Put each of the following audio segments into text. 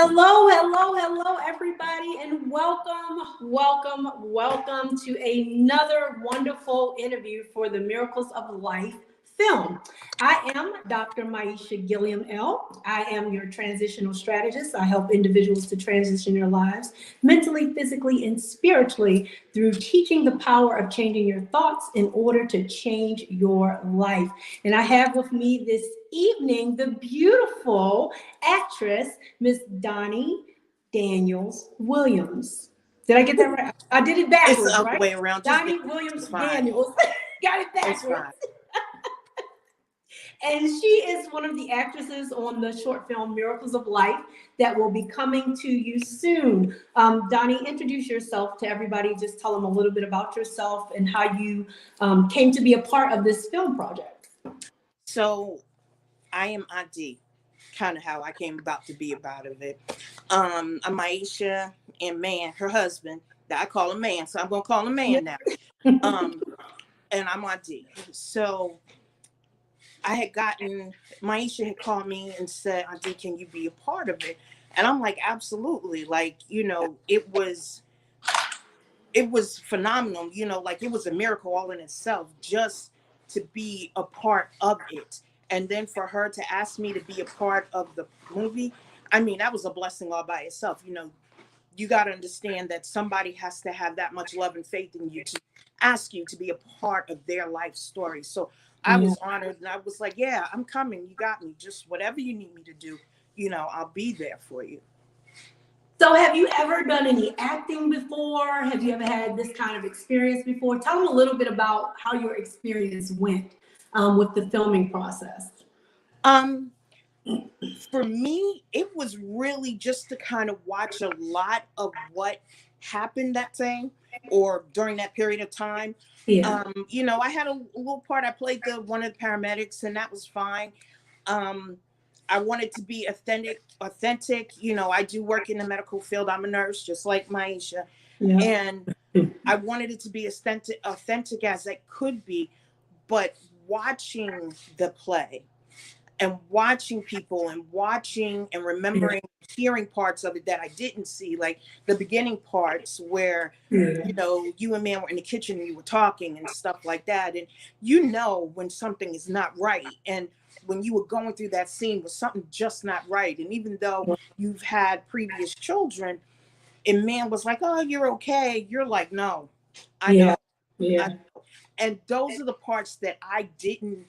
Hello, everybody, and welcome to another wonderful interview for the Miracles of Life film. I am Dr. Maisha Gilliam-El. I am your transitional strategist. I help individuals to transition their lives mentally, physically, and spiritually through teaching the power of changing your thoughts in order to change your life. And I have with me this evening the beautiful actress, Miss Donnie Daniels Williams. Did I get that right? I did it backwards, it's the other right? way around. Donnie Williams-Daniels. Got it backwards. And she is one of the actresses on the short film Miracles of Life that will be coming to you soon. Donnie, introduce yourself to everybody. Just tell them a little bit about yourself and how you came to be a part of this film project. So I am Auntie, kind of how I came about to be about it. I'm Maisha and man, her husband, that I call him man, so I'm going to call him man now. And I'm Auntie. So I had Maisha had called me and said, Auntie, can you be a part of it? And I'm like, absolutely. Like, it was phenomenal. Like it was a miracle all in itself just to be a part of it. And then for her to ask me to be a part of the movie, I mean, that was a blessing all by itself. You got to understand that somebody has to have that much love and faith in you to ask you to be a part of their life story. So I was honored, and I was like, yeah, I'm coming. You got me. Just whatever you need me to do, I'll be there for you. So have you ever done any acting before? Have you ever had this kind of experience before? Tell them a little bit about how your experience went with the filming process. For me, it was really just to kind of watch a lot of what happened that day or during that period of time. Yeah. I had a little part. I played one of the paramedics, and that was fine. I wanted to be authentic. I do work in the medical field. I'm a nurse, just like Maisha. Yeah. And I wanted it to be authentic as it could be, but watching the play and watching people and watching and remembering, hearing parts of it that I didn't see, like the beginning parts where, you and man were in the kitchen and you were talking and stuff like that. And when something is not right. And when you were going through that scene was something just not right. And even though you've had previous children and man was like, oh, you're okay. You're like, no, I know. Yeah. I know. And those are the parts that I didn't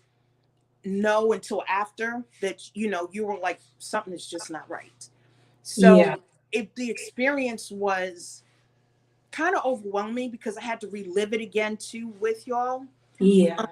know until after that, you were like, something is just not right. So if the experience was kind of overwhelming because I had to relive it again too with y'all. Yeah.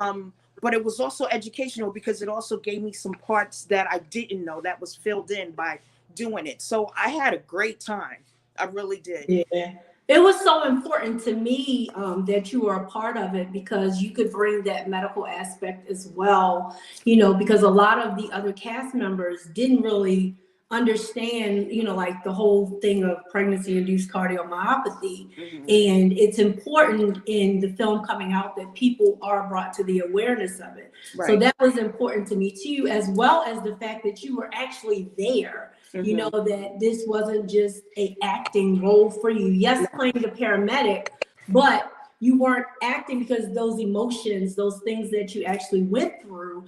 But it was also educational because it also gave me some parts that I didn't know that was filled in by doing it. So I had a great time. I really did. Yeah. It was so important to me that you were a part of it because you could bring that medical aspect as well, because a lot of the other cast members didn't really understand, like the whole thing of pregnancy-induced cardiomyopathy. Mm-hmm. And it's important in the film coming out that people are brought to the awareness of it. Right. So that was important to me too, as well as the fact that you were actually there. Mm-hmm. That this wasn't just an acting role for you. Yes, playing the paramedic, but you weren't acting because those emotions, those things that you actually went through,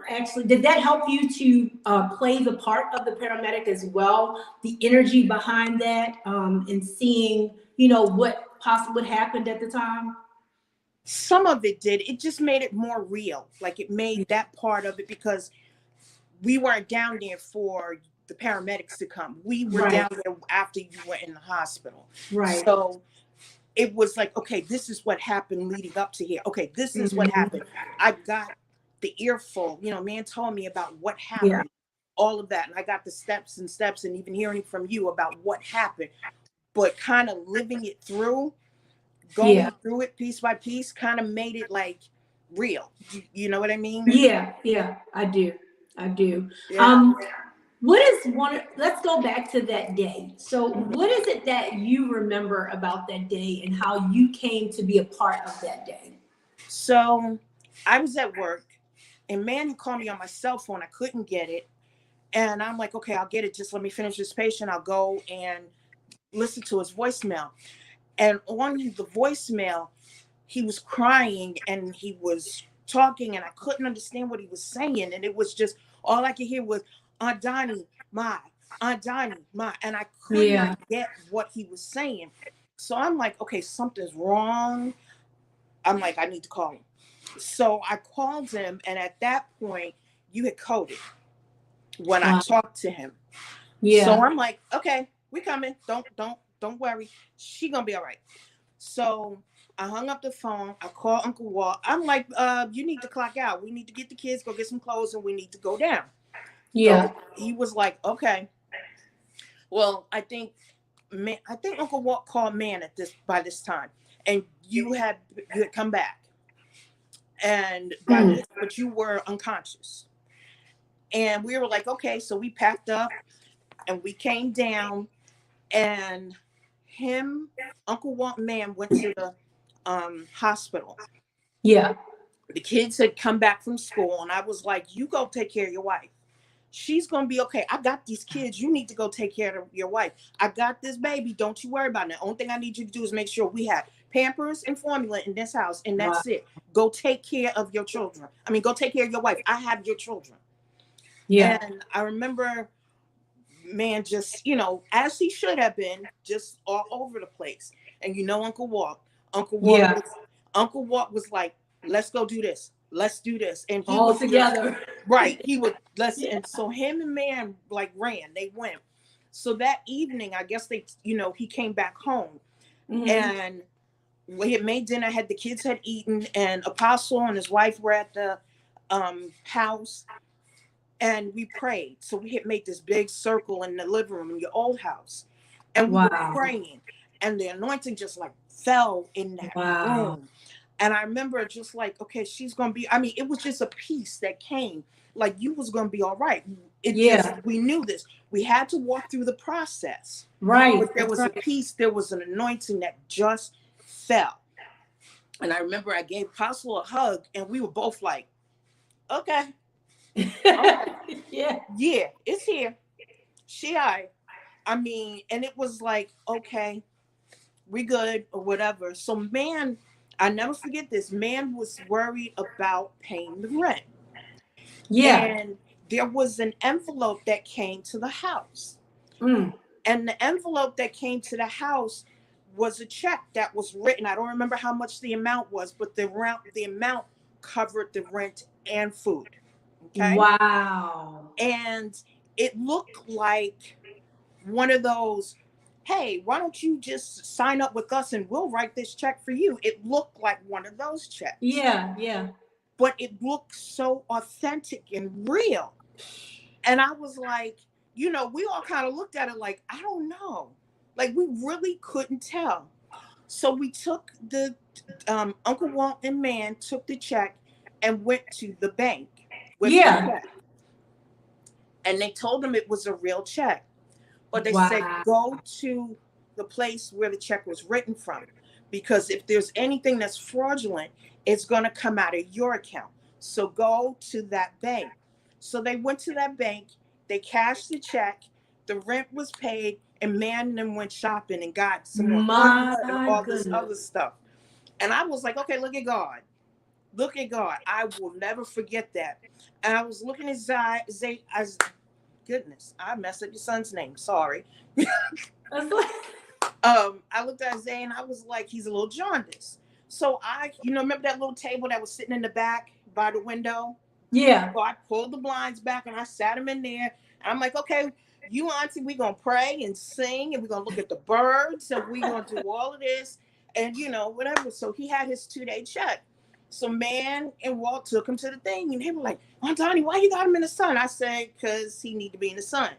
actually, did that help you to play the part of the paramedic as well? The energy behind that and seeing, what possibly happened at the time? Some of it did. It just made it more real. Like it made that part of it because we weren't down there for the paramedics to come. We were down there after you went in the hospital. Right. So it was like, okay, this is what happened leading up to here. Okay, this is what happened. I got the earful, man told me about what happened, all of that. And I got the steps and even hearing from you about what happened, but kind of living it through, going through it piece by piece, kind of made it like real. You know what I mean? Yeah, I do. Yeah. Let's go back to that day. So what is it that you remember about that day and how you came to be a part of that day? So I was at work and man called me on my cell phone. I couldn't get it. And I'm like, okay, I'll get it. Just let me finish this patient. I'll go and listen to his voicemail. And on the voicemail, he was crying and he was talking, and I couldn't understand what he was saying. And it was just, all I could hear was, Aunt Donnie, my, Aunt Donnie, my. And I could Yeah. not get what he was saying. So I'm like, okay, something's wrong. I'm like, I need to call him. So I called him, and at that point, you had coded when I Wow. talked to him. Yeah. So I'm like, okay, we coming. Don't worry. She gonna be all right. So I hung up the phone. I called Uncle Walt. I'm like, you need to clock out. We need to get the kids, go get some clothes, and we need to go down. Yeah. So he was like, okay. Well, I think Uncle Walt called Man by this time, and you had come back, and but you were unconscious. And we were like, okay, so we packed up and we came down, and Uncle Walt and Man went to the hospital. Yeah. The kids had come back from school, and I was like, you go take care of your wife. She's going to be okay. I got these kids. You need to go take care of your wife. I got this baby. Don't you worry about it. The only thing I need you to do is make sure we have Pampers and formula in this house, and that's it. Go take care of your children. I mean, go take care of your wife. I have your children. Yeah. And I remember Man just, as he should have been, just all over the place. And Uncle Walt was like, let's go do this. Let's do this. And he all was together. Right. He would listen. And so him and Man they went. So that evening, I guess he came back home. Mm-hmm. And we had made dinner, the kids had eaten, and Apostle and his wife were at the house. And we prayed. So we had made this big circle in the living room in your old house. And we were praying. And the anointing just like fell in that room. And I remember just like, okay, she's going to be, it was just a peace that came. Like, you was going to be all right. We knew this. We had to walk through the process. Right. But there was a peace, there was an anointing that just fell. And I remember I gave Apostle a hug, and we were both like, okay. Yeah, it's here. And it was like, okay, we good or whatever. So Man, I never forget this. Man was worried about paying the rent. Yeah. And there was an envelope that came to the house. And the envelope that came to the house was a check that was written. I don't remember how much the amount was, but the amount covered the rent and food. Okay. Wow. And it looked like one of those, hey, why don't you just sign up with us and we'll write this check for you? It looked like one of those checks. Yeah. But it looked so authentic and real. And I was like, we all kind of looked at it like, I don't know. Like, we really couldn't tell. So we took the, Uncle Walt and Man took the check and went to the bank with the check. And they told them it was a real check. But they said, go to the place where the check was written from. Because if there's anything that's fraudulent, it's going to come out of your account. So go to that bank. So they went to that bank. They cashed the check. The rent was paid. And Man and them went shopping and got some more and all this other stuff. And I was like, okay, look at God. Look at God. I will never forget that. And I was looking at Zay. Goodness, I messed up your son's name. Sorry. I looked at Zay and I was like, he's a little jaundiced. So I, remember that little table that was sitting in the back by the window? Yeah. So I pulled the blinds back and I sat him in there. And I'm like, okay, you auntie, we're going to pray and sing and we're going to look at the birds and we're going to do all of this and, whatever. So he had his 2-day check. So Man and Walt took him to the thing, and they were like, Aunt Donnie, why you got him in the sun? I said, because he need to be in the sun.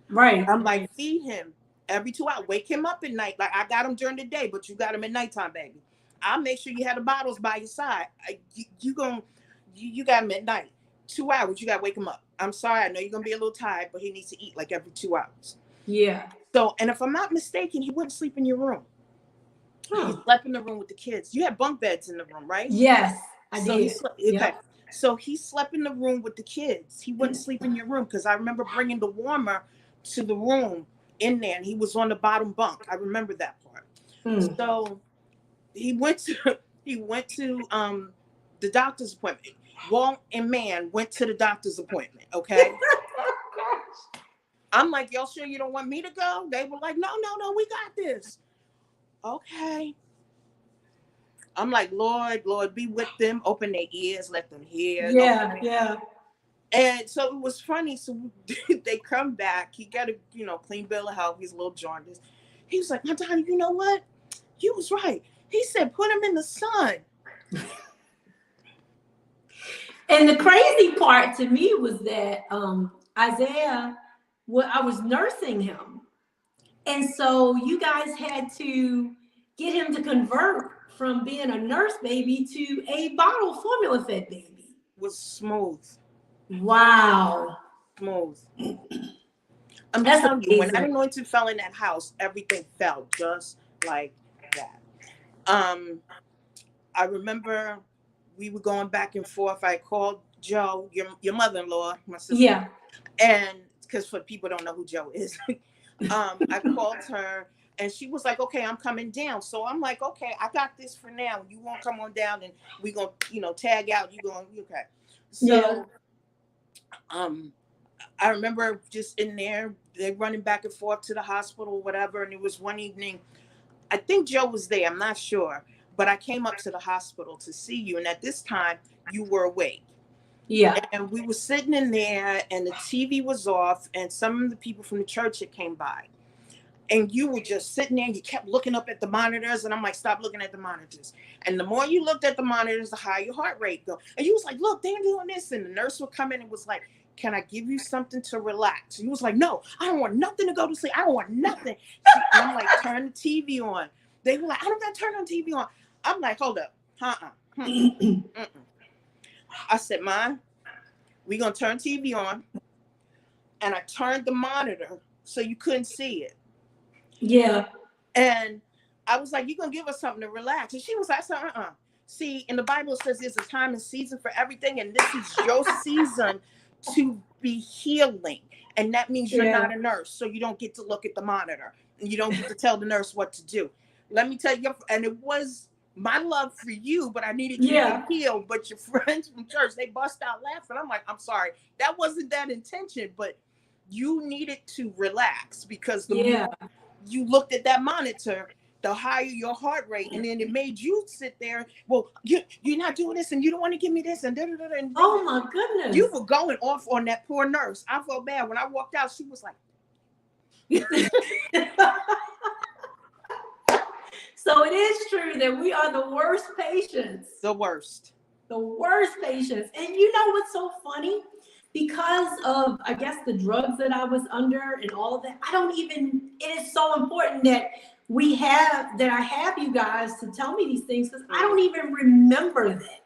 Right. I'm like, feed him every 2 hours. Wake him up at night. Like, I got him during the day, but you got him at nighttime, baby. I'll make sure you have the bottles by your side. You got him at night. 2 hours, you got to wake him up. I'm sorry, I know you're going to be a little tired, but he needs to eat like every 2 hours. Yeah. So, and if I'm not mistaken, he wouldn't sleep in your room. He slept in the room with the kids. You had bunk beds in the room, right? Yes, I did. Okay. So he slept in the room with the kids. He wouldn't sleep in your room because I remember bringing the warmer to the room in there, and he was on the bottom bunk. I remember that part. So he went to the doctor's appointment. Walt and Man went to the doctor's appointment. Okay. I'm like, y'all sure you don't want me to go? They were like, no, we got this. Okay. I'm like, Lord, be with them. Open their ears, let them hear. Yeah. And so it was funny. So they come back. He got a clean bill of health. He's a little jaundiced. He was like, Donnie, you know what? You was right. He said, put him in the sun. And the crazy part to me was that Isaiah, I was nursing him. And so you guys had to get him to convert from being a nurse baby to a bottle formula fed baby. Was smooth. Wow. Smooth. I'm telling you, when that anointing fell in that house, everything fell just like that. I remember we were going back and forth. I called Joe, your mother-in-law, my sister. Yeah. And because for people don't know who Joe is, I called her and she was like, okay, I'm coming down. So I'm like, okay, I got this for now. You won't come on down and we gonna, tag out. Okay. So, I remember just in there, they're running back and forth to the hospital or whatever. And it was one evening, I think Joe was there. I'm not sure. But I came up to the hospital to see you. And at this time, you were awake. Yeah. And we were sitting in there and the TV was off. And some of the people from the church had came by. And you were just sitting there and you kept looking up at the monitors. And I'm like, stop looking at the monitors. And the more you looked at the monitors, the higher your heart rate go. And you was like, look, they're doing this. And the nurse would come in and was like, can I give you something to relax? And you was like, no, I don't want nothing to go to sleep. I don't want nothing. And I'm like, turn the TV on. They were like, I don't got to turn on TV on. I'm like, hold up. I said, Ma, we going to turn TV on. And I turned the monitor so you couldn't see it. Yeah. And I was like, you're going to give us something to relax. And she was like, See, in the Bible it says there's a time and season for everything. And this is your season to be healing. And that means you're not a nurse. So you don't get to look at the monitor. And you don't get to tell the nurse what to do. Let me tell you, and it was my love for you, but I needed you to heal. But your friends from church, they bust out laughing. I'm like, I'm sorry. That wasn't that intention, but you needed to relax because the more you looked at that monitor, the higher your heart rate. And then it made you sit there. Well, you're not doing this and you don't want to give me this. And oh my goodness. You were going off on that poor nurse. I felt bad. When I walked out, she was like, So it is true that we are the worst patients. The worst patients. And you know what's so funny? Because of, I guess, the drugs that I was under and all of that, it is so important that I have you guys to tell me these things because I don't even remember that,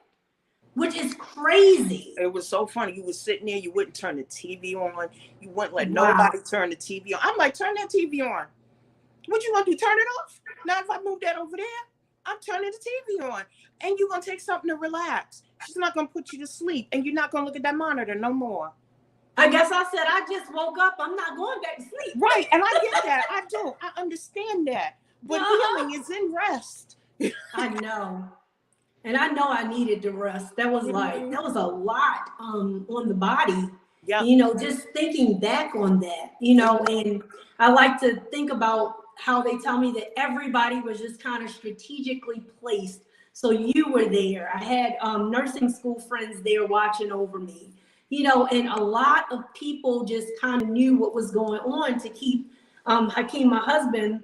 which is crazy. It was so funny. You were sitting there, you wouldn't turn the TV on. You wouldn't let nobody turn the TV on. I'm like, turn that TV on. What you gonna do? Turn it off? Now if I move that over there, I'm turning the TV on. And you're gonna take something to relax. She's not gonna put you to sleep and you're not gonna look at that monitor no more. I guess I said, I just woke up. I'm not going back to sleep. Right, and I get that. I do. I understand that. But healing is in rest. I know. And I know I needed to rest. That was a lot on the body. Yeah. Just thinking back on that, and I like to think about how they tell me that everybody was just kind of strategically placed. So you were there. I had nursing school friends there watching over me, and a lot of people just kind of knew what was going on to keep Hakeem, my husband,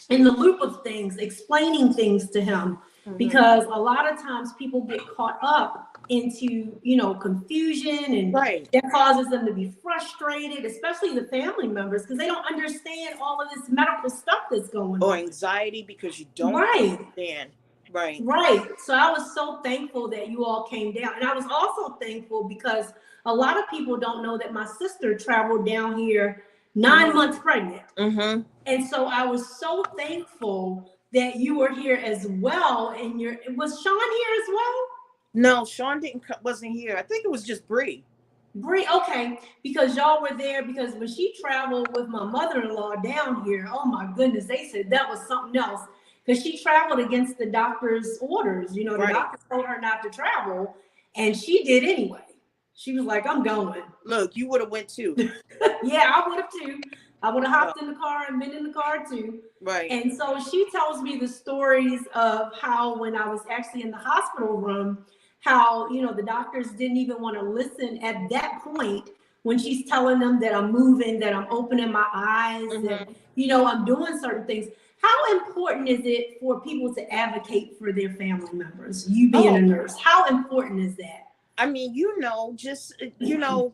in the loop of things, explaining things to him. Mm-hmm. Because a lot of times people get caught up into, confusion and that causes them to be frustrated, especially the family members, because they don't understand all of this medical stuff that's going on. Or anxiety because you don't understand. Right. So I was so thankful that you all came down. And I was also thankful because a lot of people don't know that my sister traveled down here 9 months pregnant. Mm-hmm. And so I was so thankful that you were here as well. And was Sean here as well? No, Sean wasn't here. I think it was just Bree. Bree, okay, because y'all were there, because when she traveled with my mother-in-law down here, oh my goodness, they said that was something else. Because she traveled against the doctor's orders. You know, the doctor told her not to travel, and she did anyway. She was like, I'm going. Look, you would have went too. Yeah, I would have too. I would have hopped in the car and been in the car too. Right. And so she tells me the stories of how when I was actually in the hospital room, how, you know, the doctors didn't even want to listen at that point when she's telling them that I'm moving, that I'm opening my eyes, that, you know, I'm doing certain things. How important is it for people to advocate for their family members? You being a nurse, how important is that? I mean, you know, just, you know,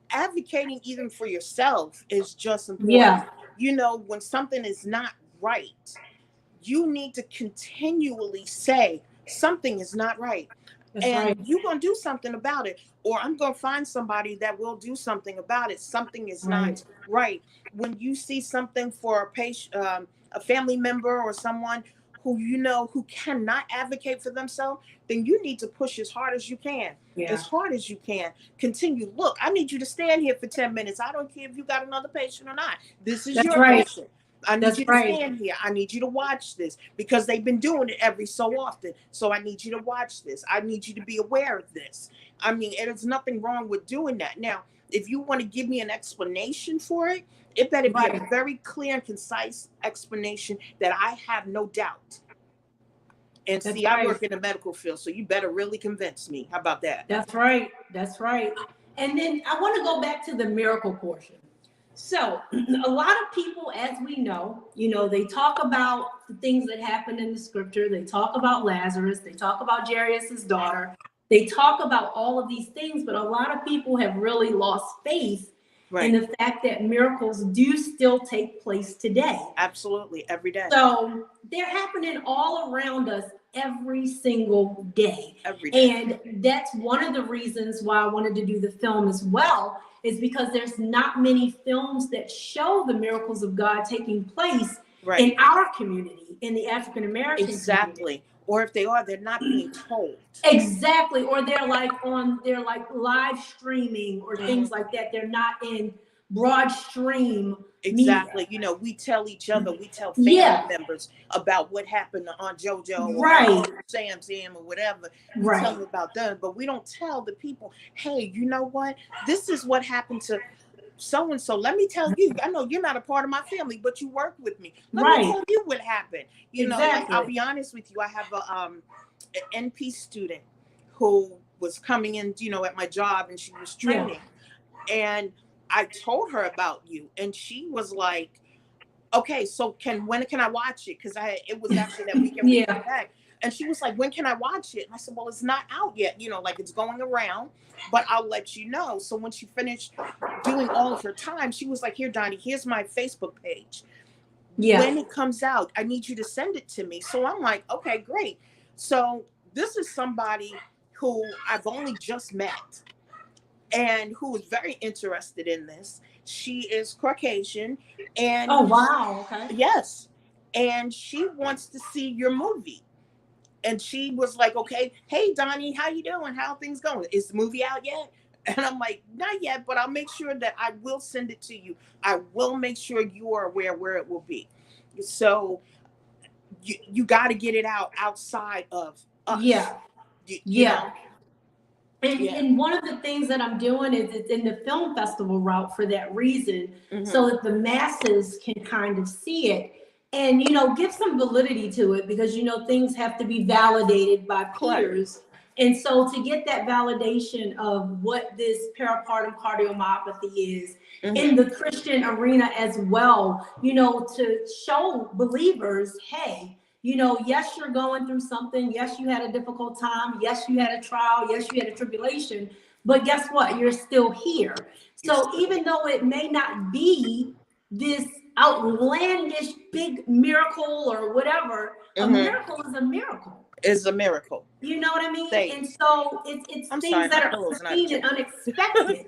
advocating even for yourself is just important. Yeah. You know, when something is not right, you need to continually say something is not right. And you're going to do something about it, or I'm going to find somebody that will do something about it. Something is not right. When you see something for a patient, a family member or someone who you know who cannot advocate for themselves, then you need to push as hard as you can. As hard as you can. Continue. Look, I need you to stand here for 10 minutes. I don't care if you got another patient or not. This is your patient. I need you to stand here. I need you to watch this, because they've been doing it every so often. So I need you to watch this. I need you to be aware of this. I mean, there's nothing wrong with doing that. Now, if you want to give me an explanation for it, it better be a very clear and concise explanation that I have no doubt. And see, I work in the medical field, so you better really convince me. How about that? That's right. That's right. And then I want to go back to the miracle portion. So a lot of people, as we know, you know, they talk about the things that happened in the scripture. They talk about Lazarus. They talk about Jairus' daughter. They talk about all of these things, but a lot of people have really lost faith in the fact that miracles do still take place today. Absolutely, every day. So they're happening all around us every single day. Every day. And that's one of the reasons why I wanted to do the film as well, is because there's not many films that show the miracles of God taking place in our community, in the African American community. Or if they are, they're not being told. Exactly. Or they're like live streaming or things like that. They're not in broad stream media. You know, we tell each other, we tell family members about what happened to Aunt JoJo or Sam or whatever. We tell them about them, but we don't tell the people, hey, you know what? This is what happened to so-and-so. Let me tell you, I know you're not a part of my family, but you work with me. Let me tell you what happened. You know, like, I'll be honest with you. I have an NP student who was coming in, you know, at my job, and she was training. And I told her about you, and she was like, okay, so when can I watch it? Because it was actually that weekend we came back. And she was like, when can I watch it? And I said, well, it's not out yet. You know, like, it's going around, but I'll let you know. So when she finished doing all of her time, she was like, here, Donnie, here's my Facebook page. When it comes out, I need you to send it to me. So I'm like, okay, great. So this is somebody who I've only just met and who is very interested in this. She is Caucasian. And oh, wow. Okay. Yes. And she wants to see your movie. And she was like, okay, hey, Donnie, how you doing? How are things going? Is the movie out yet? And I'm like, not yet, but I'll make sure that I will send it to you. I will make sure you are aware where it will be. So you got to get it out outside of us. You know? And one of the things that I'm doing is it's in the film festival route for that reason, so that the masses can kind of see it. And, you know, give some validity to it, because, you know, things have to be validated by peers. And so to get that validation of what this peripartum cardiomyopathy is in the Christian arena as well, you know, to show believers, hey, you know, yes, you're going through something. Yes, you had a difficult time. Yes, you had a trial. Yes, you had a tribulation. But guess what? You're still here. So even though it may not be this outlandish big miracle or whatever, a miracle is a miracle. Is a miracle. You know what I mean? And so it's things that are unforeseen and unexpected.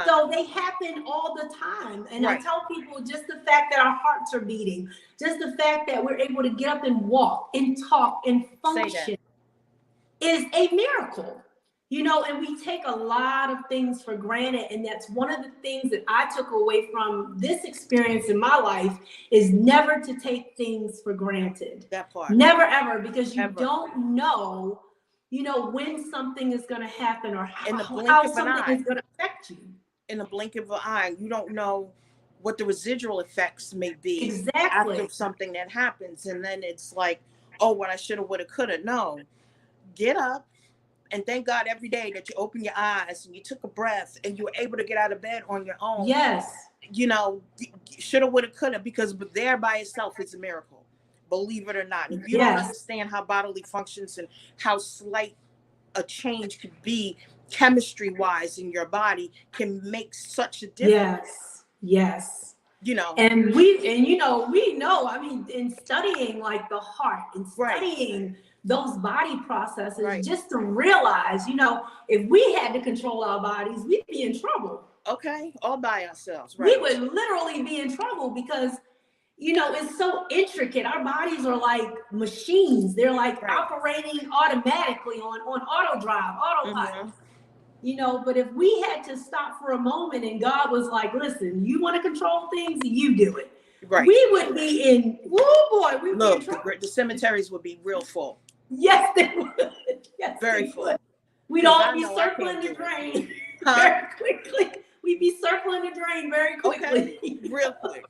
So they happen all the time. And I tell people, just the fact that our hearts are beating, just the fact that we're able to get up and walk and talk and function is a miracle. You know, and we take a lot of things for granted. And that's one of the things that I took away from this experience in my life is never to take things for granted. That part. Never, ever, because you Ever. don't know, you know, when something is going to happen or In the how blink of an something eye. is going to affect you. In the blink of an eye, you don't know what the residual effects may be Exactly. after something that happens. And then it's like, oh, what I should have, would have, could have. No, get up. And thank God every day that you open your eyes and you took a breath and you were able to get out of bed on your own. Yes. You know, shoulda, woulda, coulda, because there by itself is a miracle. Believe it or not. If you don't understand how bodily functions and how slight a change could be chemistry-wise in your body can make such a difference. Yes. Yes. You know. And we know, I mean, in studying like the heart and studying those body processes, just to realize, you know, if we had to control our bodies, we'd be in trouble. Okay, all by ourselves, We would literally be in trouble because, you know, it's so intricate. Our bodies are like machines. They're like operating automatically on auto drive, autopilot. You know, but if we had to stop for a moment and God was like, listen, you want to control things, you do it. Right. We would be in, oh boy, we would be in trouble. The cemeteries would be real full. Yes, they would. Yes, very full. We'd all be circling the drain very quickly. We'd be circling the drain very quickly. Okay. Real quick.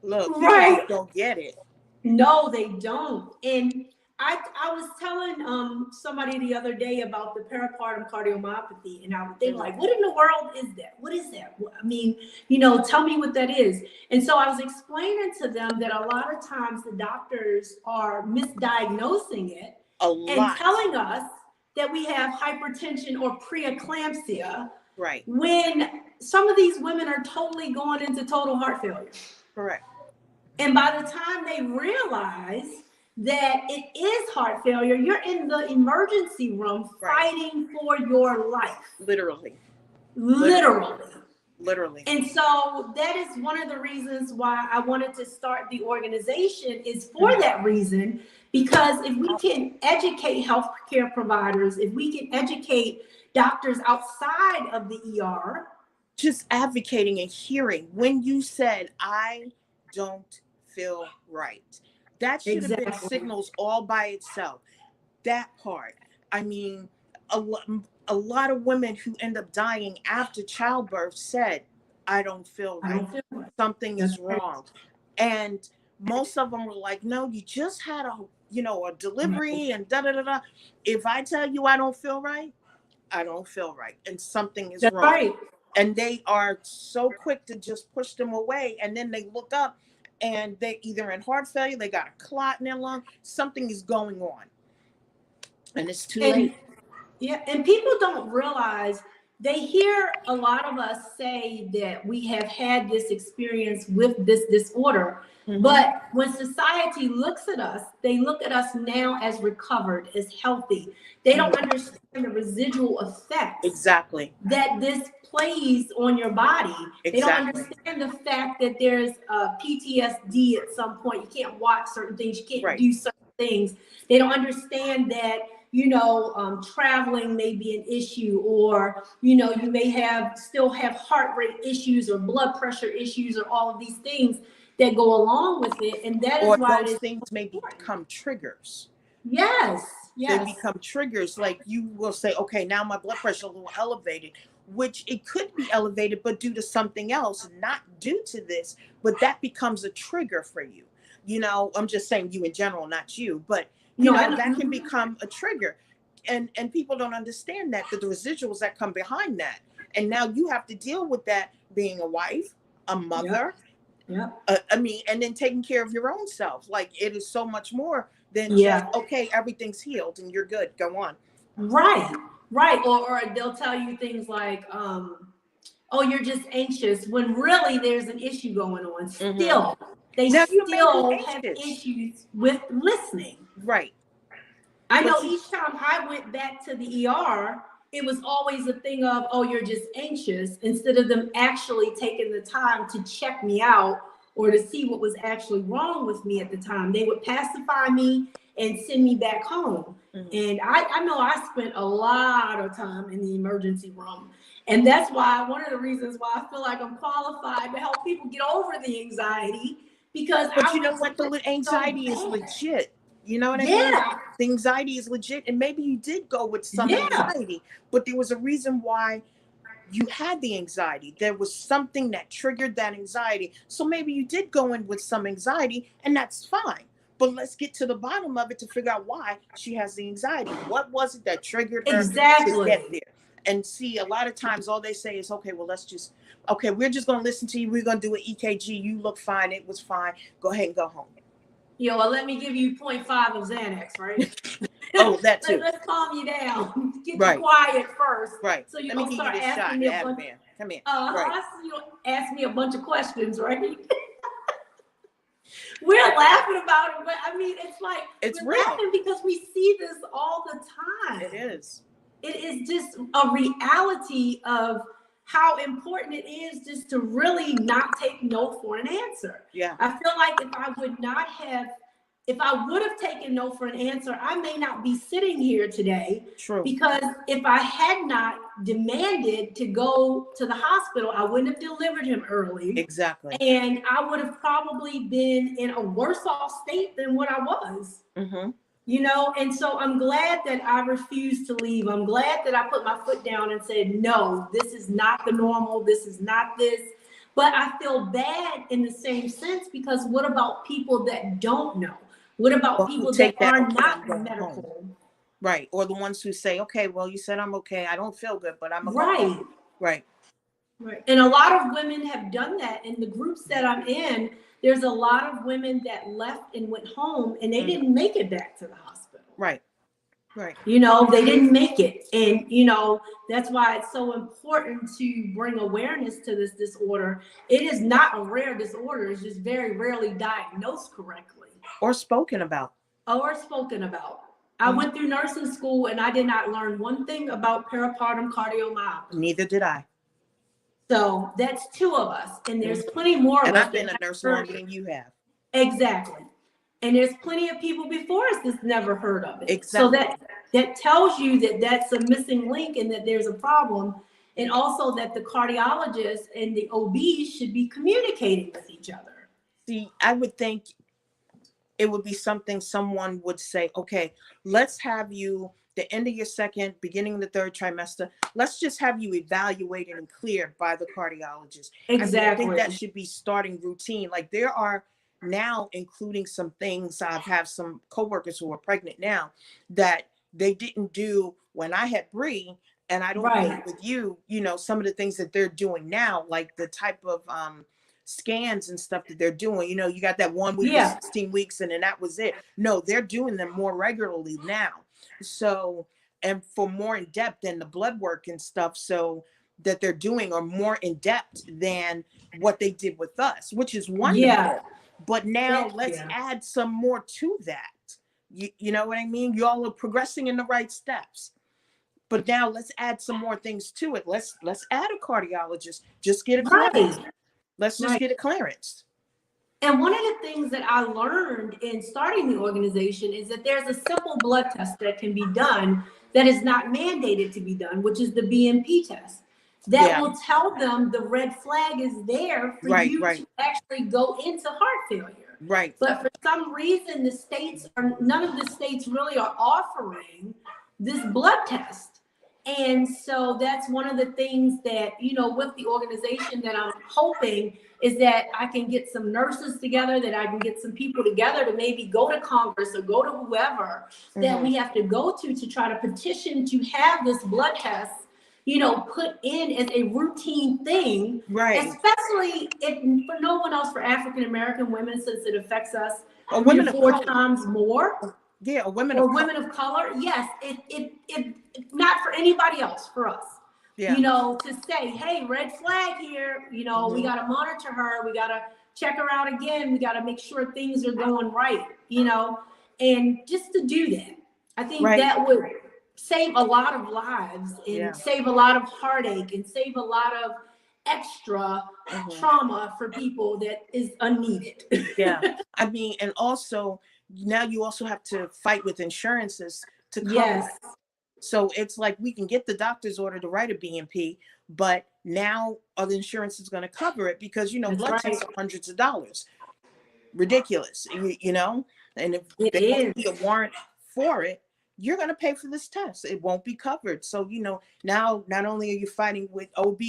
Look, people don't get it. No, they don't. And I was telling somebody the other day about the pericardial cardiomyopathy, and they were like, what in the world is that? What is that? I mean, you know, tell me what that is. And so I was explaining to them that a lot of times the doctors are misdiagnosing it and telling us that we have hypertension or preeclampsia. Right. When some of these women are totally going into total heart failure. Correct. And by the time they realize that it is heart failure, you're in the emergency room fighting for your life. Literally. And so that is one of the reasons why I wanted to start the organization, is for that reason, because if we can educate healthcare providers, if we can educate doctors outside of the ER. Just advocating and hearing when you said, I don't feel right. That should have been signals all by itself. That part. I mean, a lot of women who end up dying after childbirth said, I don't feel right. Something is wrong. And most of them were like, no, you just had a delivery and da-da-da-da. If I tell you I don't feel right, I don't feel right. And something is wrong. Right. And they are so quick to just push them away. And then they look up and they either in heart failure, they got a clot in their lung, something is going on. And it's too late. Yeah, and people don't realize, they hear a lot of us say that we have had this experience with this disorder. But when society looks at us, they look at us now as recovered, as healthy. They don't understand the residual effects that this plays on your body. They don't understand the fact that there's PTSD at some point. You can't watch certain things. You can't do certain things. They don't understand that, traveling may be an issue, or, you may still have heart rate issues or blood pressure issues, or all of these things that go along with it. And that is why those things may become triggers. Yes. They become triggers. Like you will say, okay, now my blood pressure is a little elevated, which it could be elevated, but due to something else, not due to this, but that becomes a trigger for you. I'm just saying you in general, not you, but that can become a trigger. And people don't understand that the residuals that come behind that. And now you have to deal with that being a wife, a mother. And then taking care of your own self. Like, it is so much more than just, okay, everything's healed and you're good. Go on. Right. Or they'll tell you things like, oh, you're just anxious, when really there's an issue going on. Still, they still have issues with listening. Right. I know each time I went back to the ER, it was always a thing of, oh, you're just anxious, instead of them actually taking the time to check me out or to see what was actually wrong with me at the time. They would pacify me and send me back home. Mhm. And I know I spent a lot of time in the emergency room. And that's why one of the reasons why I feel like I'm qualified to help people get over the anxiety, because But I you know was what? The anxiety is so bad. legit. You know what I mean? Yeah, The anxiety is legit. And maybe you did go with some yeah, anxiety, but there was a reason why you had the anxiety. There was something that triggered that anxiety. So maybe you did go in with some anxiety, and that's fine. But let's get to the bottom of it to figure out why she has the anxiety. What was it that triggered her to exactly. get there? And see, a lot of times all they say is, okay, well, okay, we're just going to listen to you. We're going to do an EKG. You look fine. It was fine. Go ahead and go home. Yo, well, let me give you 0.5 of Xanax, right? Oh, that too. Let's calm you down. Get Right. you quiet first. Right. So you Let me don't give you start this shot, asking me a bunch. Ativan. Come here. Right. You don't ask me a bunch of questions, right? We're laughing about it, but I mean, it's like It's we're real. laughing because we see this all the time. It is. It is just a reality of how important it is just to really not take no for an answer. Yeah. I feel like if I would have taken no for an answer, I may not be sitting here today. True. Because if I had not demanded to go to the hospital, I wouldn't have delivered him early. Exactly. And I would have probably been in a worse off state than what I was. Mm-hmm. You know, and so I'm glad that I refused to leave. I'm glad that I put my foot down and said, no, this is not the normal. This is not this. But I feel bad in the same sense, because what about people that don't know? What about people that are not medical? Right. Or the ones who say, okay, well, you said I'm okay. I don't feel good, but I'm okay. Right. Right. Right. And a lot of women have done that. In the groups that I'm in, there's a lot of women that left and went home, and they didn't make it back to the hospital. Right. Right. You know, they didn't make it. And, you know, that's why it's so important to bring awareness to this disorder. It is not a rare disorder. It's just very rarely diagnosed correctly. Or spoken about. Or spoken about. I went through nursing school and I did not learn one thing about peripartum cardiomyopathy. Neither did I. So that's two of us. And there's plenty more of us. And I've been a nurse longer than you have. Exactly. And there's plenty of people before us that's never heard of it. Exactly. So that tells you that that's a missing link and that there's a problem. And also that the cardiologists and the OBs should be communicating with each other. See, I would think it would be something someone would say, okay, let's have you the end of your second, beginning of the third trimester, let's just have you evaluated and cleared by the cardiologist. Exactly. I think that should be starting routine. Like there are now, including some things, I have some coworkers who are pregnant now that they didn't do when I had Bree, and I don't know with you, you know, some of the things that they're doing now, like the type of scans and stuff that they're doing. You know, you got that 1 week, 16 weeks, and then that was it. No, they're doing them more regularly now. So, and for more in depth than the blood work and stuff, so that they're doing are more in depth than what they did with us, which is wonderful. Yeah. But now let's add some more to that. You know what I mean? Y'all are progressing in the right steps. But now let's add some more things to it. Let's add a cardiologist. Just get a clearance. Let's just get a clearance. And one of the things that I learned in starting the organization is that there's a simple blood test that can be done that is not mandated to be done, which is the BMP test. That will tell them the red flag is there for you to actually go into heart failure. Right. But for some reason, none of the states really are offering this blood test. And so that's one of the things that, you know, with the organization that I'm hoping is that I can get some nurses together, that I can get some people together to maybe go to Congress or go to whoever that we have to go to try to petition to have this blood test, you know, put in as a routine thing, especially if for no one else, for African-American women, since it affects us women 4 times more. Yeah, or women of color. Yes, it not for anybody else, for us. Yeah. You know, to say, hey, red flag here, you know, we got to monitor her. We got to check her out again. We got to make sure things are going right, you know, and just to do that, I think that would save a lot of lives and save a lot of heartache and save a lot of extra trauma for people that is unneeded. Yeah. I mean, and also, now you also have to fight with insurances to cover Yes, it. So it's like we can get the doctor's order to write a BMP, but now other insurance is going to cover it because, you know, that's blood right. tests are hundreds of dollars. Ridiculous, you know? And if It they is. don't see a warrant for it, you're going to pay for this test. It won't be covered. So, you know, now not only are you fighting with OB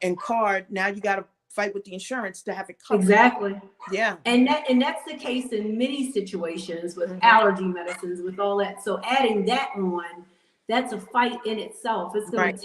and card, now you got to fight with the insurance to have it covered. Exactly. Yeah. And that's the case in many situations with Mhm. allergy medicines, with all that. So adding that on, that's a fight in itself. Right.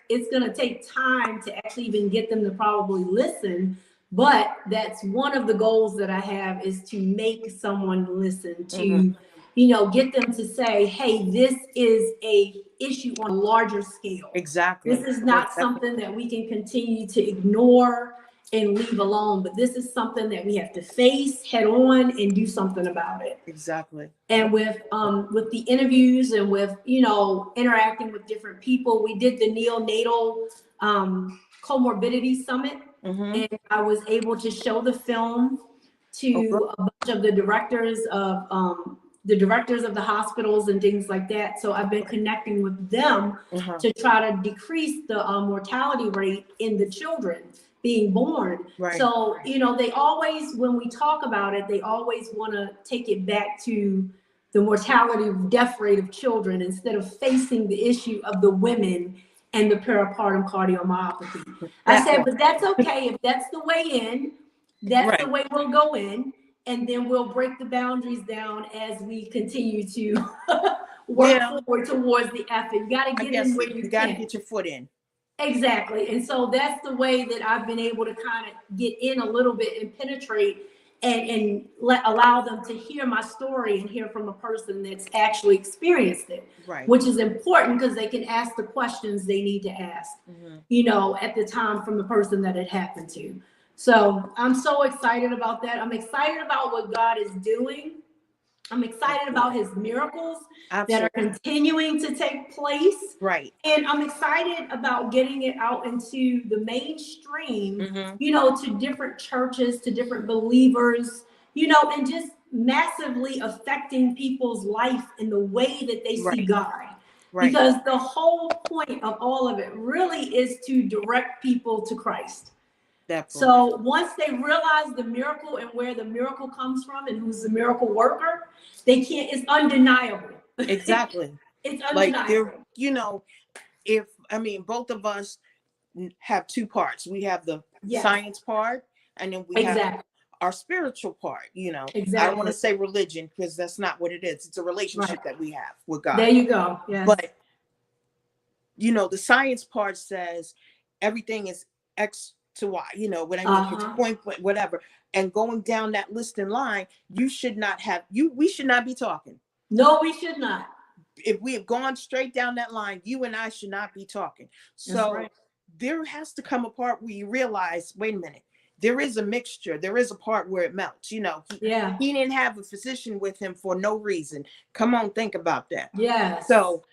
It's gonna take time to actually even get them to probably listen. But that's one of the goals that I have, is to make someone listen, to, Mhm. you know, get them to say, hey, this is a issue on a larger scale. Exactly. This is not something that we can continue to ignore and leave alone, but this is something that we have to face head on and do something about it. Exactly. And with the interviews and with, you know, interacting with different people, we did the neonatal comorbidity summit, Mhm. and I was able to show the film to a bunch of the directors of the hospitals and things like that. So I've been connecting with them Uh-huh. to try to decrease the mortality rate in the children being born. Right. So, you know, they always, when we talk about it, they always want to take it back to the mortality death rate of children instead of facing the issue of the women and the peripartum cardiomyopathy. I said, but that's okay. If that's the way in, that's the way we'll go in. And then we'll break the boundaries down as we continue to work forward towards the effort. You got to get in where you got to can. get your foot in. Exactly. And so that's the way that I've been able to kind of get in a little bit and penetrate and allow them to hear my story and hear from a person that's actually experienced it, Right. which is important because they can ask the questions they need to ask, you know, at the time from the person that it happened to. So I'm so excited about that. I'm excited about what God is doing. I'm excited about his miracles that are continuing to take place. Right. And I'm excited about getting it out into the mainstream, you know, to different churches, to different believers, you know, and just massively affecting people's life in the way that they see God. Right. Because the whole point of all of it really is to direct people to Christ. So once they realize the miracle and where the miracle comes from and who's the miracle worker, they can't, it's undeniable. Exactly. It's undeniable. Like, you know, both of us have two parts. We have the science part, and then we have our spiritual part, you know. I don't want to say religion because that's not what it is. It's a relationship that we have with God. There you go. Yes. But, you know, the science part says everything is X to Y, you know what I mean? It's point, whatever. And going down that list in line, we should not be talking. No, we should not. If we have gone straight down that line, you and I should not be talking. So there has to come a part where you realize, wait a minute, there is a mixture. There is a part where it melts, you know. He didn't have a physician with him for no reason. Come on, think about that. Yes. So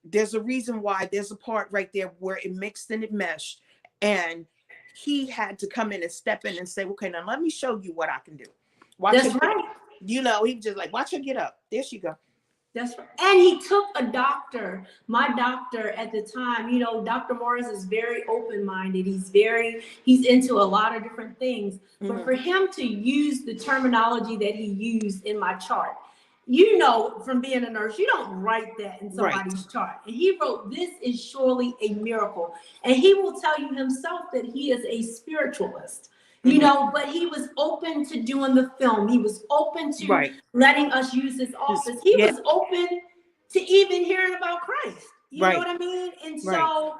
there's a reason why there's a part right there where it mixed and it meshed. And he had to come in and step in and say, okay, now let me show you what I can do. That's right. You know, he was just like, watch her get up. There she go. That's right. And he took a doctor, my doctor at the time, you know, Dr. Morris is very open-minded. He's into a lot of different things. But for him to use the terminology that he used in my chart, you know, from being a nurse, you don't write that in somebody's chart. And he wrote, this is surely a miracle. And he will tell you himself that he is a spiritualist, you know, but he was open to doing the film. He was open to letting us use his office. He was open to even hearing about Christ. You know what I mean? And so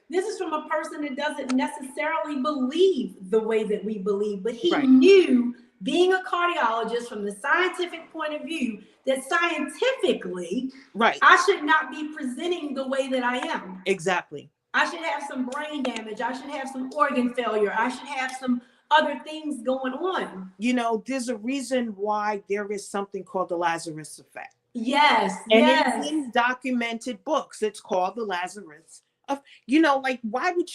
this is from a person that doesn't necessarily believe the way that we believe, but he knew, being a cardiologist from the scientific point of view, that scientifically, I should not be presenting the way that I am. Exactly. I should have some brain damage. I should have some organ failure. I should have some other things going on. You know, there's a reason why there is something called the Lazarus effect. Yes. And it's in documented books. It's called the Lazarus effect. You know, like, why would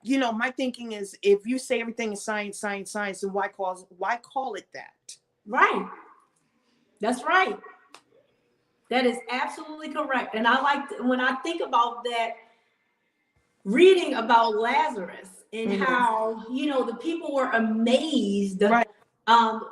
you know, my thinking is, if you say everything is science, and why call it that? Right. That's right. That is absolutely correct. And I when I think about that, reading about Lazarus and how, you know, the people were amazed, Right.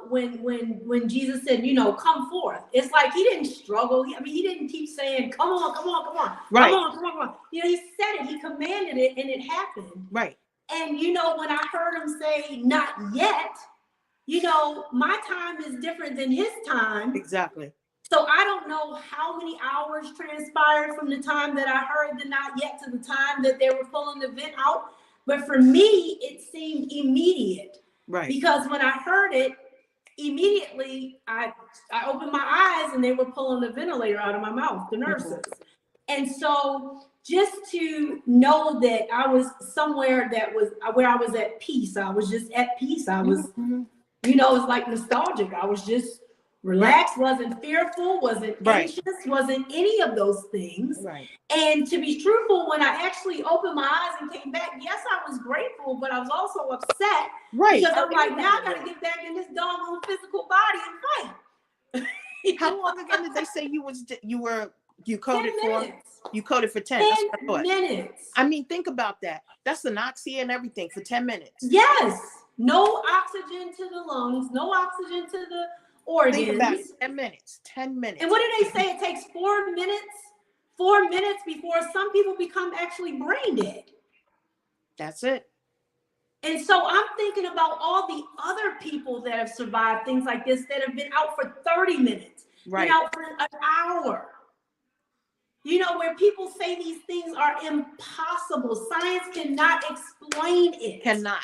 when Jesus said, you know, come forth. It's like he didn't struggle. I mean, he didn't keep saying, come on, come on, come on, Right. come on, come on, come on. You know, he said it, he commanded it, and it happened. Right. And you know, when I heard him say, not yet, you know, my time is different than his time. Exactly. So I don't know how many hours transpired from the time that I heard the not yet to the time that they were pulling the vent out. But for me, it seemed immediate. Right. Because when I heard it, immediately I opened my eyes and they were pulling the ventilator out of my mouth, the nurses. And so just to know that I was somewhere that was where I was at peace. I was just at peace. I was, you know, it's like nostalgic. I was just relaxed, wasn't fearful, wasn't anxious, wasn't any of those things. Right. And to be truthful, when I actually opened my eyes and came back, yes, I was grateful, but I was also upset. Right. Because I'm like, now I gotta get back in this doggone physical body and fight. How long again did they say you coded 10 for? minutes. You coded for 10. 10 minutes. I mean, think about that. That's anoxia and everything for 10 minutes. Yes. No oxygen to the lungs, no oxygen to the organs. Think about it. 10 minutes. 10 minutes. And what do they say? It takes 4 minutes? 4 minutes before some people become actually brain dead. That's it. And so I'm thinking about all the other people that have survived things like this that have been out for 30 minutes, Right. been out for an hour. You know, where people say these things are impossible. Science cannot explain it. Cannot.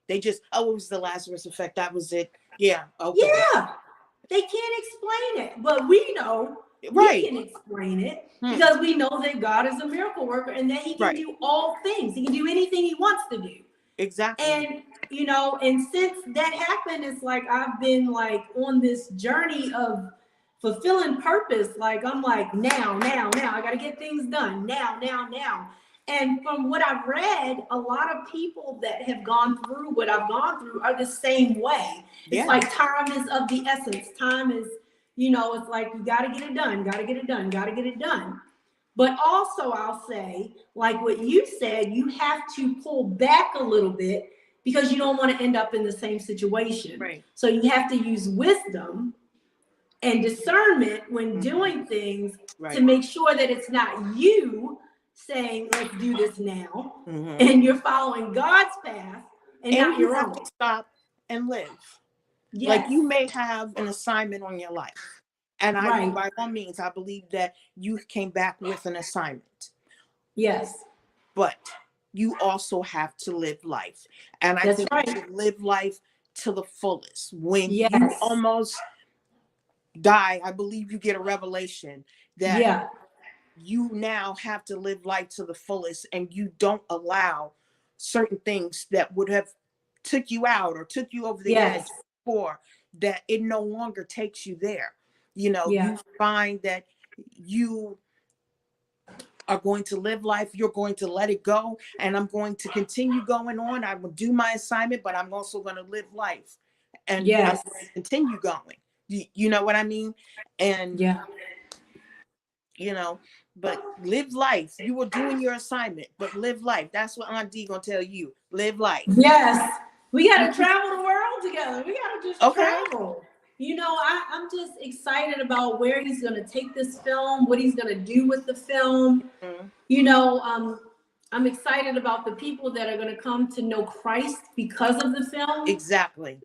They just, it was the Lazarus effect. That was it. Yeah. Okay. Yeah. They can't explain it. But we know Right. we can explain it because we know that God is a miracle worker and that he can do all things. He can do anything he wants to do. Exactly. And, you know, and since that happened, it's like I've been like on this journey of fulfilling purpose. Like I'm like, now, I got to get things done now. And from what I've read, a lot of people that have gone through what I've gone through are the same way. It's like time is of the essence. Time is, you know, it's like you got to get it done, got to get it done. But also I'll say, like what you said, you have to pull back a little bit because you don't want to end up in the same situation. Right. So you have to use wisdom and discernment when doing things to make sure that it's not you saying, let's do this now. And you're following God's path and not your own. Have to stop and live. Yes. Like you may have an assignment on your life. And by all means, I believe that you came back with an assignment. Yes. But you also have to live life. And I think you should live life to the fullest. When you almost die, I believe you get a revelation that you now have to live life to the fullest and you don't allow certain things that would have took you out or took you over the edge before, that it no longer takes you there. You know, you find that you are going to live life. You're going to let it go. And I'm going to continue going on. I will do my assignment, but I'm also going to live life and I'm going to continue going. You know what I mean? And, you know, but live life. You were doing your assignment, but live life. That's what Aunt D gonna tell you. Live life. Yes. We got to travel the world together. We got to just travel. You know, I'm just excited about where he's going to take this film, what he's going to do with the film. You know, I'm excited about the people that are going to come to know Christ because of the film. Exactly.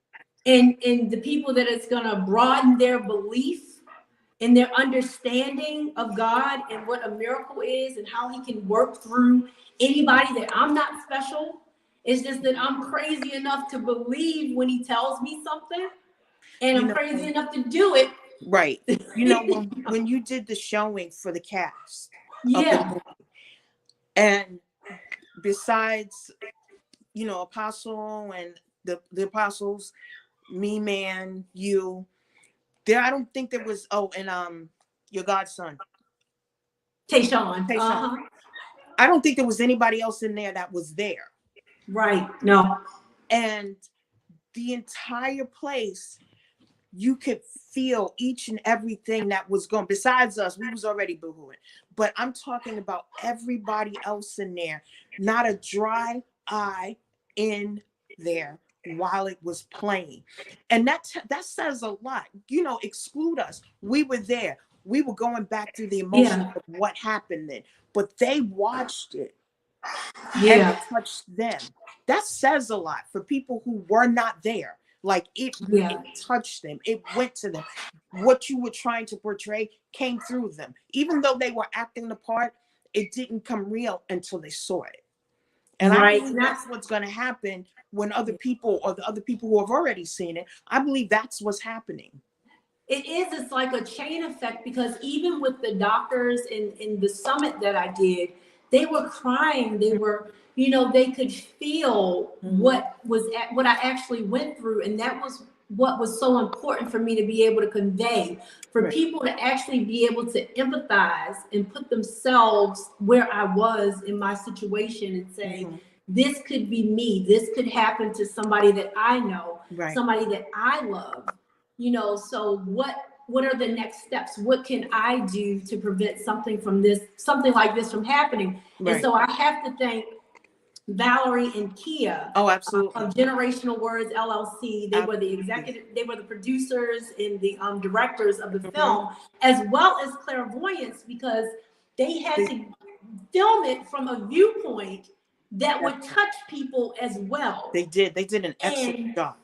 And the people that it's going to broaden their belief and their understanding of God and what a miracle is and how he can work through anybody, that I'm not special. It's just that I'm crazy enough to believe when he tells me something. And I'm crazy enough to do it. Right. You know, when you did the showing for the cast. Of the movie, and besides, you know, Apostle and the apostles, me, man, you, there, I don't think there was, and your godson. Tayshawn. I don't think there was anybody else in there that was there. Right. No. And the entire place, you could feel each and everything that was going. Besides us, we was already boohooing, but I'm talking about everybody else in there. Not a dry eye in there while it was playing, and that says a lot. You know, exclude us. We were there. We were going back through the emotions Yeah. of what happened then, but they watched it and Yeah. it touched them. That says a lot for people who were not there. Like it Yeah. touched them. It went to them. What you were trying to portray came through them. Even though they were acting the part, it didn't come real until they saw it. And I Right. believe that's what's going to happen when other people, or the other people who have already seen it, I believe that's what's happening. It is. It's like a chain effect, because even with the doctors in the summit that I did, they were crying. They were, you know, they could feel what I actually went through. And that was what was so important for me to be able to convey, for people to actually be able to empathize and put themselves where I was in my situation and say, this could be me. This could happen to somebody that I know, somebody that I love. You know, so what are the next steps? What can I do to prevent something like this from happening? And so I have to thank Valerie and Kia. Oh, absolutely. Of Generational Words LLC. They were the executive, they were the producers and the directors of the film, as well as Clairvoyance, because they had to film it from a viewpoint that would touch people as well. They did an excellent job.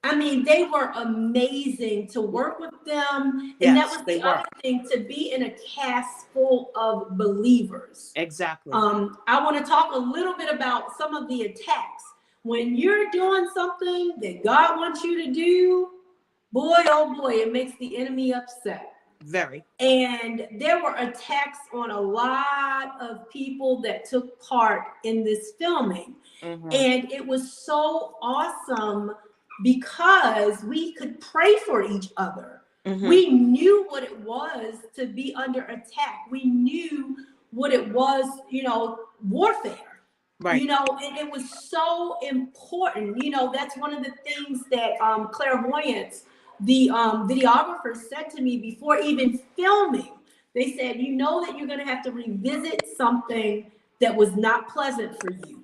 I mean, they were amazing to work with them. And that was the other thing, to be in a cast full of believers. Exactly. I want to talk a little bit about some of the attacks. When you're doing something that God wants you to do, boy, oh boy, it makes the enemy upset. Very. And there were attacks on a lot of people that took part in this filming. And it was so awesome, because we could pray for each other. We knew what it was to be under attack. We knew what it was, you know, warfare. You know, and it was so important. You know, that's one of the things that Clairvoyance, the videographer, said to me before even filming. They said, you know that you're going to have to revisit something that was not pleasant for you.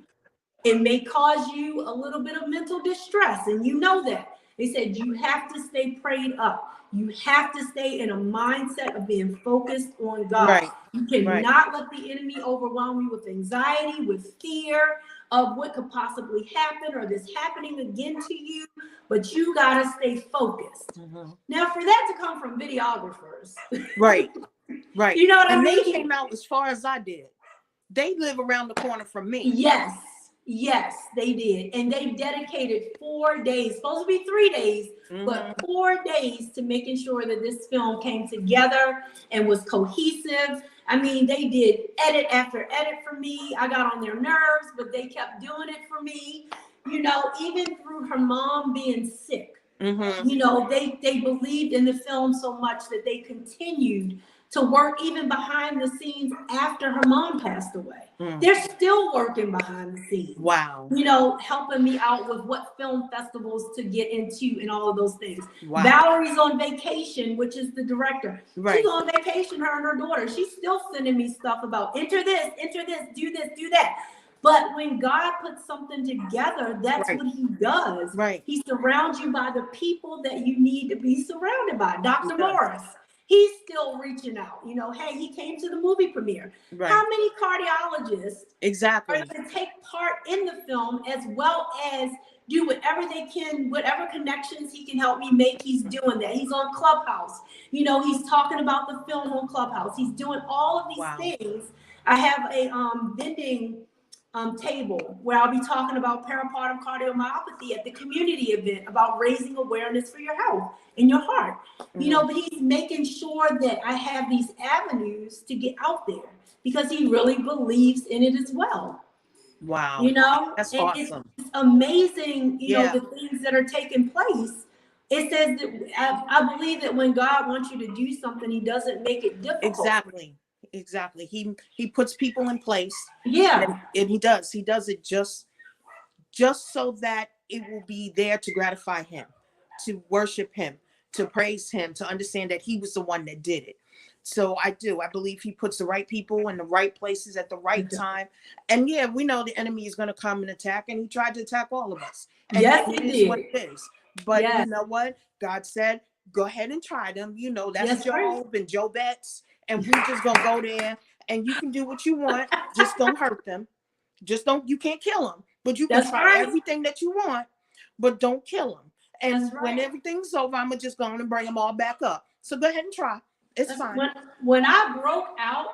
It may cause you a little bit of mental distress, and you know that. They said you have to stay prayed up. You have to stay in a mindset of being focused on God. You cannot let the enemy overwhelm you with anxiety, with fear of what could possibly happen or this happening again to you, but you got to stay focused. Now, for that to come from videographers. Right. You know what I mean? And they came out as far as I did. They live around the corner from me. Yes, they did. And they dedicated 4 days, supposed to be 3 days, but 4 days to making sure that this film came together and was cohesive. I mean, they did edit after edit for me. I got on their nerves, but they kept doing it for me. You know, even through her mom being sick, you know, they believed in the film so much that they continued to work even behind the scenes after her mom passed away. They're still working behind the scenes. Wow. You know, helping me out with what film festivals to get into and all of those things. Wow. Valerie's on vacation, which is the director. She's on vacation, her and her daughter. She's still sending me stuff about enter this, do this, do that. But when God puts something together, that's what he does. He surrounds you by the people that you need to be surrounded by. Dr. Morris. He's still reaching out. You know, hey, he came to the movie premiere. How many cardiologists are going to take part in the film, as well as do whatever they can, whatever connections he can help me make? He's doing that. He's on Clubhouse. You know, he's talking about the film on Clubhouse. He's doing all of these things. I have a vending table where I'll be talking about peripartum cardiomyopathy at the community event, about raising awareness for your health and your heart. You know, but he's making sure that I have these avenues to get out there, because he really believes in it as well. Wow. You know, that's and awesome. It's amazing, you know, the things that are taking place. It says that I believe that when God wants you to do something, he doesn't make it difficult. Exactly. He puts people in place. Yeah. And he does it just so that it will be there to gratify him, to worship him, to praise him, to understand that he was the one that did it. So I believe he puts the right people in the right places at the right time. And yeah, we know the enemy is going to come and attack, and he tried to attack all of us. And Yes, it he is did. what it is. But Yes. you know what? God said, go ahead and try them. You know, that's Job right. and Jobets. And we just going to go there, and you can do what you want. Just don't hurt them. You can't kill them. But you can try everything that you want, but don't kill them. And when everything's over, I'm just going to bring them all back up. So go ahead and try. It's fine. When I broke out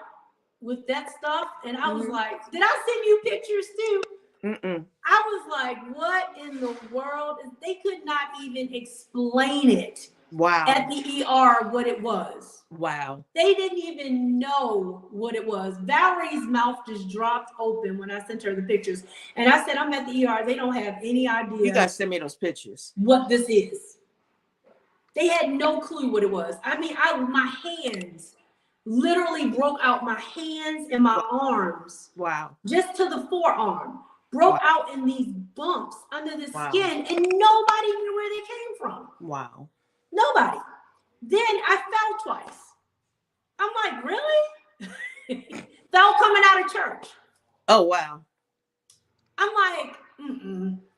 with that stuff, and I was like, did I send you pictures too? I was like, what in the world? They could not even explain it. Wow. At the ER, what it was. Wow. They didn't even know what it was. Valerie's mouth just dropped open when I sent her the pictures. And I said, I'm at the ER. They don't have any idea. You guys send me those pictures. What this is. They had no clue what it was. I mean, my hands literally broke out, my hands and my arms. Wow. Just to the forearm. Broke out in these bumps under the skin, and nobody knew where they came from. Wow. Nobody. Then I fell twice. I'm like, really? Fell coming out of church. Oh, wow. I'm like,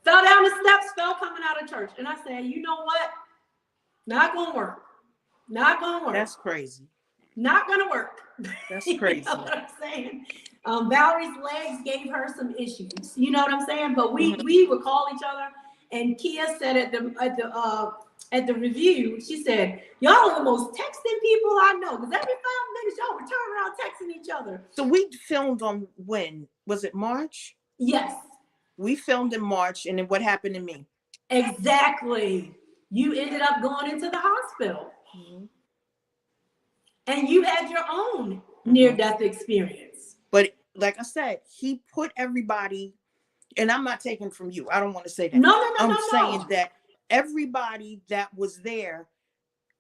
Fell down the steps, fell coming out of church. And I said, you know what? Not going to work. Not going to work. That's crazy. Not going to work. That's crazy. You know what I'm saying? Valerie's legs gave her some issues. You know what I'm saying? But we would call each other. And Kia said at the review, she said, y'all are the most texting people I know. Because every 5 minutes, y'all were turning around texting each other. So we filmed on when? Was it March? Yes. We filmed in March, and then what happened to me? Exactly. You ended up going into the hospital. And you had your own near-death experience. But like I said, he put everybody, and I'm not taking from you. I don't want to say that. No. I'm saying that everybody that was there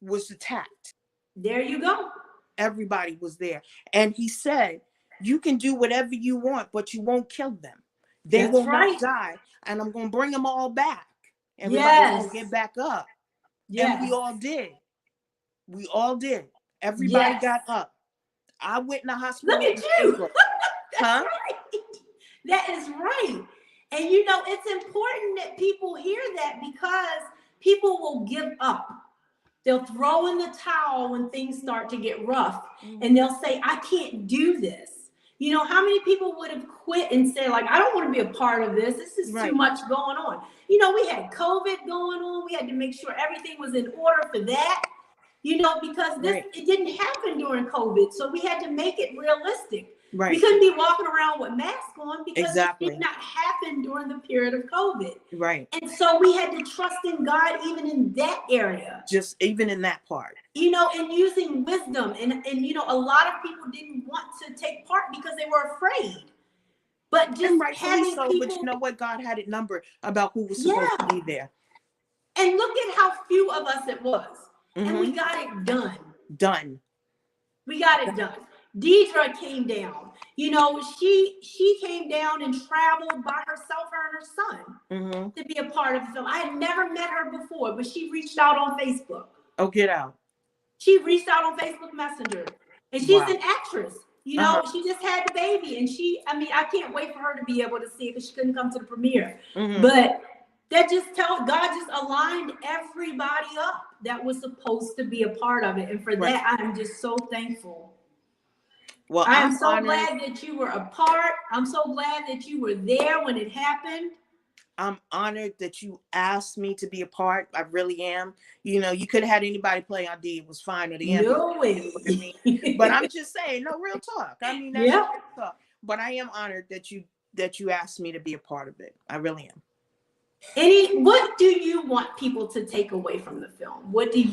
was attacked. There you go. Everybody was there. And he said, you can do whatever you want, but you won't kill them. They will not die. And I'm going to bring them all back. Everybody will get back up. Yes. And we all did. We all did. Everybody got up. I went in the hospital. Look at you. That's right. That is right. And you know, it's important that people hear that, because people will give up. They'll throw in the towel when things start to get rough, and they'll say, I can't do this. You know, how many people would have quit and said, like, I don't want to be a part of this. This is too much going on. You know, we had COVID going on. We had to make sure everything was in order for that, you know, because it didn't happen during COVID. So we had to make it realistic. Right. We couldn't be walking around with masks on because it did not happen during the period of COVID. Right. And so we had to trust in God even in that area. Just even in that part. You know, and using wisdom. And you know, a lot of people didn't want to take part because they were afraid. But just having people... But you know what? God had it numbered about who was supposed to be there. And look at how few of us it was. And we got it done. We got it done. Deidre came down. You know, she came down and traveled by herself, her and her son, to be a part of the film. I had never met her before, but she reached out on Facebook. Oh, get out. She reached out on Facebook Messenger. And she's an actress. You know, she just had the baby. And I can't wait for her to be able to see it because she couldn't come to the premiere. But that just God just aligned everybody up that was supposed to be a part of it. And for that, I'm just so thankful. Well, I'm so glad that you were a part. I'm so glad that you were there when it happened. I'm honored that you asked me to be a part. I really am. You know, you could have had anybody play ID. It was fine. Or the end. No way. But I'm just saying, no, real talk. I mean, that's real talk. But I am honored that you asked me to be a part of it. I really am. What do you want people to take away from the film? What is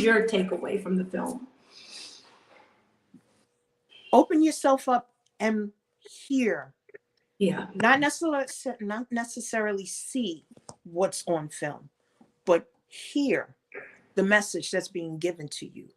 your takeaway from the film? Open yourself up and hear. Yeah. Not necessarily see what's on film, but hear the message that's being given to you.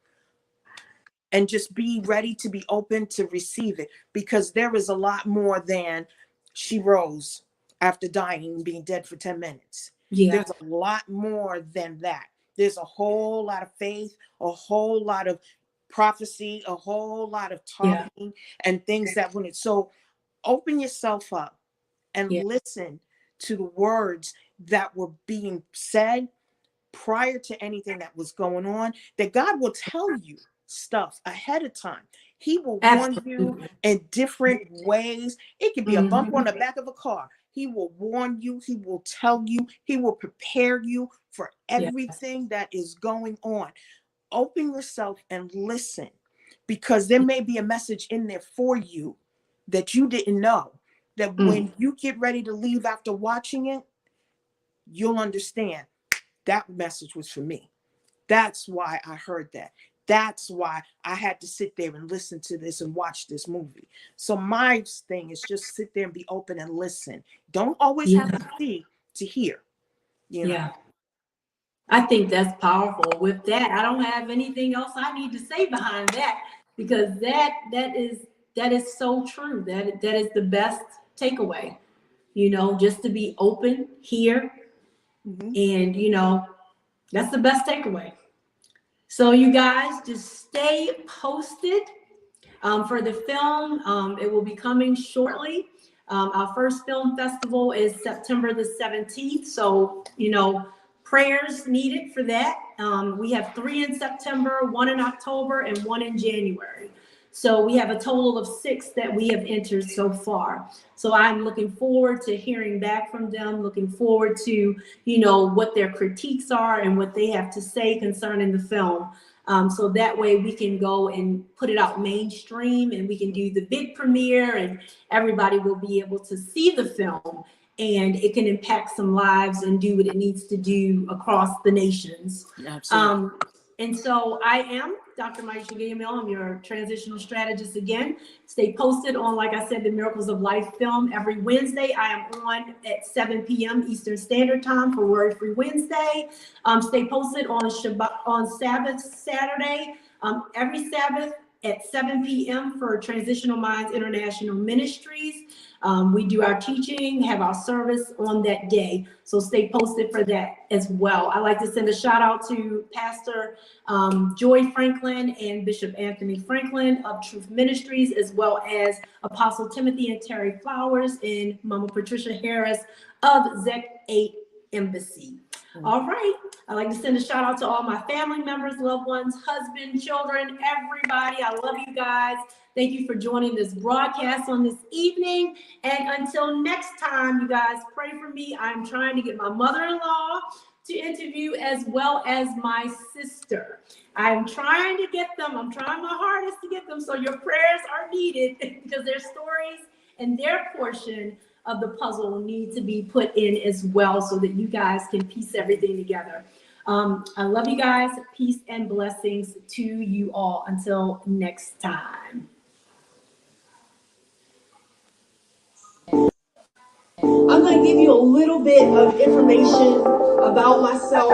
And just be ready to be open to receive it, because there is a lot more than she rose after dying and being dead for 10 minutes. Yeah. There's a lot more than that. There's a whole lot of faith, a whole lot of prophecy, a whole lot of Yeah. talking and things that when it, so open yourself up and Yeah. listen to the words that were being said prior to anything that was going on, that God will tell you stuff ahead of time. He will warn you Absolutely. in different ways. It could be a bump on the Mhm. back of a car. He will warn you. He will tell you. He will prepare you for Yes. everything that is going on. Open yourself and listen, because there may be a message in there for you that you didn't know, that when you get ready to leave after watching it, you'll understand that message was for me. That's why I heard that. That's why I had to sit there and listen to this and watch this movie. So my thing is just sit there and be open and listen. Don't always have Yeah. to see to hear, you know. Yeah. I think that's powerful. With that, I don't have anything else I need to say behind that, because that is so true. That is the best takeaway. Just to be open here, Mhm. and that's the best takeaway. So you guys just stay posted for the film. It will be coming shortly. Our first film festival is September the 17th. So, prayers needed for that. We have 3 in September, 1 in October, and 1 in January. So we have a total of 6 that we have entered so far. So I'm looking forward to hearing back from them, looking forward to, what their critiques are and what they have to say concerning the film. So that way we can go and put it out mainstream, and we can do the big premiere, and everybody will be able to see the film, and it can impact some lives and do what it needs to do across the nations. Absolutely. And so I am Dr. Maisha Gilliam-El. I'm your transitional strategist again. Stay posted on, like I said, the Miracles of Life film every Wednesday. I am on at 7 p.m. Eastern Standard Time for Word Free Wednesday. Stay posted on Shabbat, on Sabbath Saturday, every Sabbath at 7 p.m. for Transitional Minds International Ministries. We do our teaching, have our service on that day. So stay posted for that as well. I'd like to send a shout out to Pastor Joy Franklin and Bishop Anthony Franklin of Truth Ministries, as well as Apostle Timothy and Terry Flowers and Mama Patricia Harris of Zec 8 Embassy. All right. I'd like to send a shout out to all my family members, loved ones, husband, children, everybody. I love you guys. Thank you for joining this broadcast on this evening. And until next time, you guys pray for me. I'm trying to get my mother-in-law to interview, as well as my sister. I'm trying to get them. I'm trying my hardest to get them. So your prayers are needed, because their stories and their portion of the puzzle need to be put in as well, so that you guys can piece everything together. I love you guys. Peace and blessings to you all. Until next time. I'm going to give you a little bit of information about myself.